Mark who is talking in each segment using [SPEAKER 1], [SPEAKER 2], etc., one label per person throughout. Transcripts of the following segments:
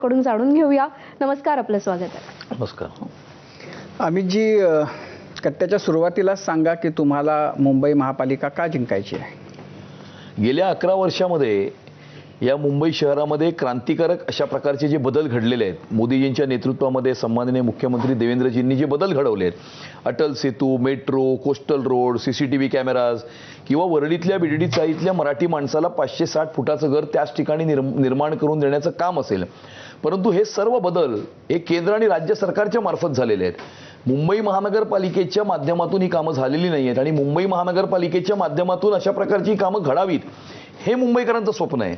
[SPEAKER 1] कडून जाणून घेऊया. नमस्कार, आपलं स्वागत आहे.
[SPEAKER 2] नमस्कार.
[SPEAKER 3] अमितजी, कट्ट्याच्या सुरुवातीलाच सांगा की तुम्हाला मुंबई महापालिका का जिंकायची आहे?
[SPEAKER 2] गेल्या 11 वर्षामध्ये या मुंबई शहरामध्ये क्रांतिकारक अशा प्रकारचे जे बदल घडलेले आहेत, मोदीजींच्या नेतृत्वामध्ये सन्माननीय मुख्यमंत्री देवेंद्रजींनी जे बदल घडवले आहेत, Atal Setu, metro, coastal road, CCTV cameras किंवा वरळीतल्या BDD चाळीतल्या मराठी माणसाला 560 फुटाचं घर त्याच ठिकाणी निर्माण करून देण्याचं काम असेल, परंतु हे सर्व बदल हे केंद्र आणि राज्य सरकारच्या मार्फत झालेले आहेत. मुंबई महानगरपालिकेच्या माध्यमातून ही कामं झालेली नाही आहेत आणि मुंबई महानगरपालिकेच्या माध्यमातून अशा प्रकारची कामं घडावीत हे मुंबईकरांचं स्वप्न आहे.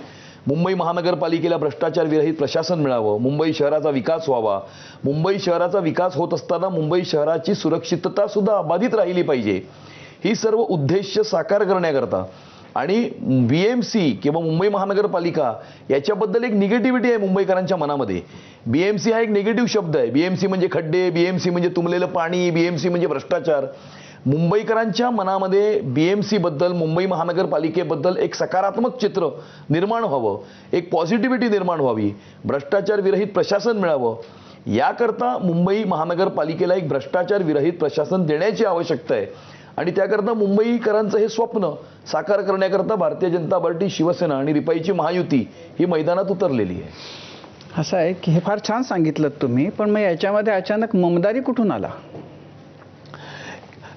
[SPEAKER 2] मुंबई महानगरपालिकेला भ्रष्टाचार विरहित प्रशासन मिळावं, मुंबई शहराचा विकास व्हावा. मुंबई शहराचा विकास होत असताना मुंबई शहराची सुरक्षितता सुद्धा अबाधित राहिली पाहिजे. ही सर्व उद्देश साकार करण्याकरता आणि BMC किंवा मुंबई महानगरपालिका याच्याबद्दल एक निगेटिव्हिटी आहे मुंबईकरांच्या मनामध्ये. BMC हा एक निगेटिव्ह शब्द आहे. BMC म्हणजे खड्डे, BMC म्हणजे तुंबलेलं पाणी, BMC म्हणजे भ्रष्टाचार. मुंबईकरांच्या मनामध्ये BMC बद्दल, मुंबई महानगरपालिकेबद्दल एक सकारात्मक चित्र निर्माण व्हावं, एक पॉझिटिव्हिटी निर्माण व्हावी, भ्रष्टाचार विरहित प्रशासन मिळावं. याकरता मुंबई महानगरपालिकेला एक भ्रष्टाचार विरहित प्रशासन देण्याची आवश्यकता आहे आणि त्याकरता मुंबईकरांचं हे स्वप्न साकार करण्याकरता भारतीय जनता पार्टी, शिवसेना आणि रिपाईची महायुती ही मैदानात उतरलेली आहे.
[SPEAKER 3] असं आहे की हे फार छान सांगितलं तुम्ही, पण मग याच्यामध्ये अचानक ममदारी कुठून आला?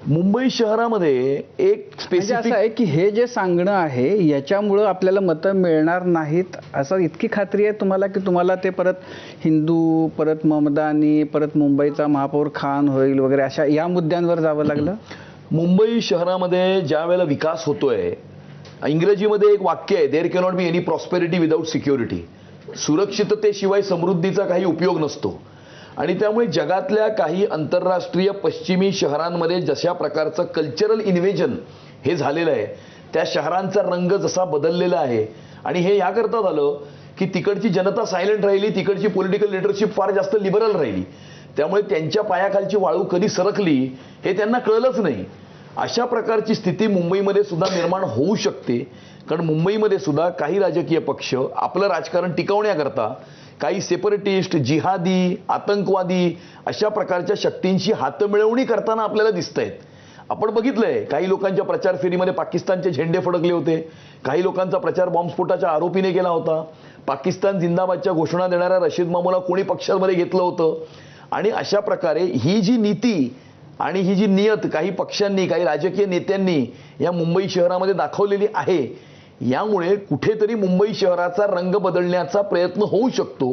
[SPEAKER 2] मुंबई शहरामध्ये एक
[SPEAKER 3] म्हणजे असं आहे की हे जे सांगणं आहे याच्यामुळं आपल्याला मतं मिळणार नाहीत असं इतकी खात्री आहे तुम्हाला की तुम्हाला ते परत हिंदू, परत ममदानी, परत मुंबईचा महापौर खान होईल वगैरे अशा या मुद्द्यांवर जावं लागलं?
[SPEAKER 2] मुंबई शहरामध्ये ज्या वेळेला विकास होतोय, इंग्रजीमध्ये एक वाक्य आहे, there cannot be any prosperity without security. सुरक्षिततेशिवाय समृद्धीचा काही उपयोग नसतो आणि त्यामुळे जगातल्या काही आंतरराष्ट्रीय पश्चिमी शहरांमध्ये जशा प्रकारचं कल्चरल इन्व्हेजन हे झालेलं आहे, त्या शहरांचा रंग जसा बदललेला आहे आणि हे याकरता झालं की तिकडची जनता सायलेंट राहिली, तिकडची पॉलिटिकल लिडरशिप फार जास्त लिबरल राहिली. त्यामुळे त्यांच्या पायाखालची वाळू कधी सरकली हे त्यांना कळलंच नाही. अशा प्रकारची स्थिती मुंबईमध्ये सुद्धा निर्माण होऊ शकते, कारण मुंबईमध्ये सुद्धा काही राजकीय पक्ष आपलं राजकारण टिकवण्याकरता काही सेपरेटिस्ट, जिहादी, आतंकवादी अशा प्रकारच्या शक्तींची हातमिळवणी करताना आपल्याला दिसत आहेत. आपण बघितलंय काही लोकांच्या प्रचार फेरीमध्ये पाकिस्तानचे झेंडे फडकले होते, काही लोकांचा प्रचार बॉम्बस्फोटाच्या आरोपीने केला होता, पाकिस्तान जिंदाबादच्या घोषणा देणाऱ्या रशीद मामूला कोणी पक्षामध्ये घेतलं होतं. आणि अशा प्रकारे ही जी नीती आणि ही जी नियत काही पक्षांनी, काही राजकीय नेत्यांनी या मुंबई शहरामध्ये दाखवलेली आहे, यामुळे कुठेतरी मुंबई शहराचा रंग बदलण्याचा प्रयत्न होऊ शकतो.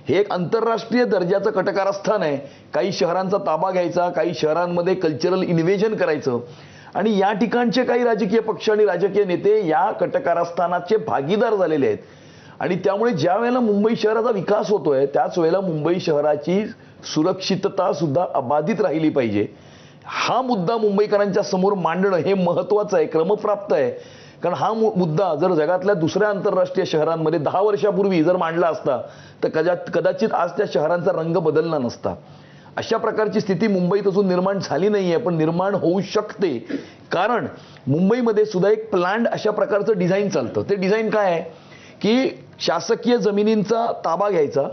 [SPEAKER 2] हे एक आंतरराष्ट्रीय दर्जाचं कटकारस्थान आहे. काही शहरांचा ताबा घ्यायचा, काही शहरांमध्ये कल्चरल इन्व्हेजन करायचं आणि या ठिकाणचे काही राजकीय पक्ष आणि राजकीय नेते या कटकारस्थानाचे भागीदार झालेले आहेत आणि त्यामुळे ज्या वेळेला मुंबई शहराचा विकास होतोय त्याच वेळेला मुंबई शहराची सुरक्षितता सुद्धा अबाधित राहिली पाहिजे. हा मुद्दा मुंबईकरांच्या समोर मांडणं हे महत्त्वाचं आहे, क्रमप्राप्त आहे. कारण हा मुद्दा जर जगातल्या दुसऱ्या आंतरराष्ट्रीय शहरांमध्ये 10 वर्षापूर्वी जर मांडला असता तर कदाचित आज त्या शहरांचा रंग बदलला नसता. अशा प्रकारची स्थिती मुंबईत अजून निर्माण झाली नाहीये, पण निर्माण होऊ शकते. कारण मुंबईमध्ये सुद्धा एक प्लॅन्ड अशा प्रकारचं डिझाईन चालतं. ते डिझाईन काय आहे की शासकीय जमिनींचा ताबा घ्यायचा,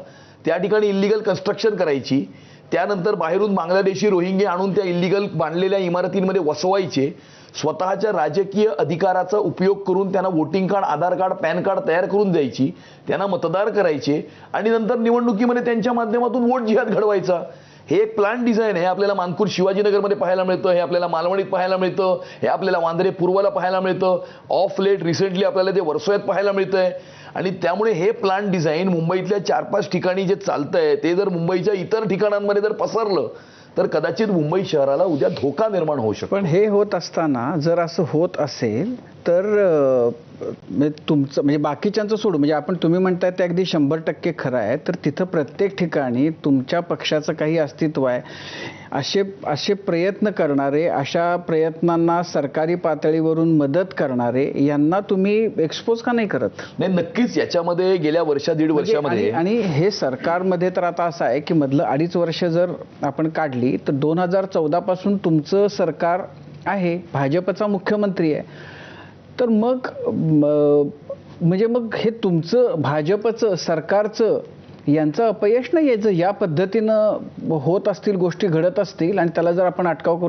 [SPEAKER 2] त्या ठिकाणी इल्लीगल कन्स्ट्रक्शन करायची, त्यानंतर बाहेरून बांगलादेशी रोहिंगे आणून त्या इल्लीगल बांधलेल्या इमारतींमध्ये वसवायचे, स्वतःच्या राजकीय अधिकाराचा उपयोग करून त्यांना वोटिंग कार्ड, आधार कार्ड, पॅन कार्ड तयार करून द्यायची, त्यांना मतदार करायचे आणि नंतर निवडणुकीमध्ये त्यांच्या माध्यमातून वोट जिहाद घडवायचा. हे एक प्लॅन डिझाईन आहे. आपल्याला मानपूर शिवाजीनगरमध्ये पाहायला मिळतं, हे आपल्याला मालवणीत पाहायला मिळतं, हे आपल्याला वांद्रे पूर्वला पाहायला मिळतं, ऑफ लेट रिसेंटली आपल्याला ते वर्सोयात पाहायला मिळतंय. आणि त्यामुळे हे प्लॅन डिझाईन मुंबईतल्या 4-5 ठिकाणी जे चालतंय ते जर मुंबईच्या इतर ठिकाणांमध्ये जर पसरलं तर कदाचित मुंबई शहराला उद्या धोका निर्माण होऊ शकतो.
[SPEAKER 3] पण हे होत असताना जर असं होत असेल तर तुमचं म्हणजे बाकीच्यांचं सोडून, म्हणजे तुम्ही म्हणताय ते अगदी 100% खरं आहे, तर तिथं प्रत्येक ठिकाणी तुमच्या पक्षाचं काही अस्तित्व आहे. असे प्रयत्न करणारे, अशा प्रयत्नांना सरकारी पातळीवरून मदत करणारे यांना तुम्ही एक्सपोज का नाही करत?
[SPEAKER 2] नाही, नक्कीच याच्यामध्ये गेल्या 1.5 वर्षामध्ये
[SPEAKER 3] आणि हे सरकारमध्ये तर आता असं आहे की मधलं 2.5 वर्ष जर आपण काढली तर 2014 पासून तुमचं सरकार आहे, भाजपचा मुख्यमंत्री आहे. तर मग म्हणजे मग हे तुमचं भाजपचं सरकारचं यांचं अपयश नाही आहे. जर या पद्धतीनं होत असतील गोष्टी घडत असतील आणि त्याला जर आपण अटकाव करू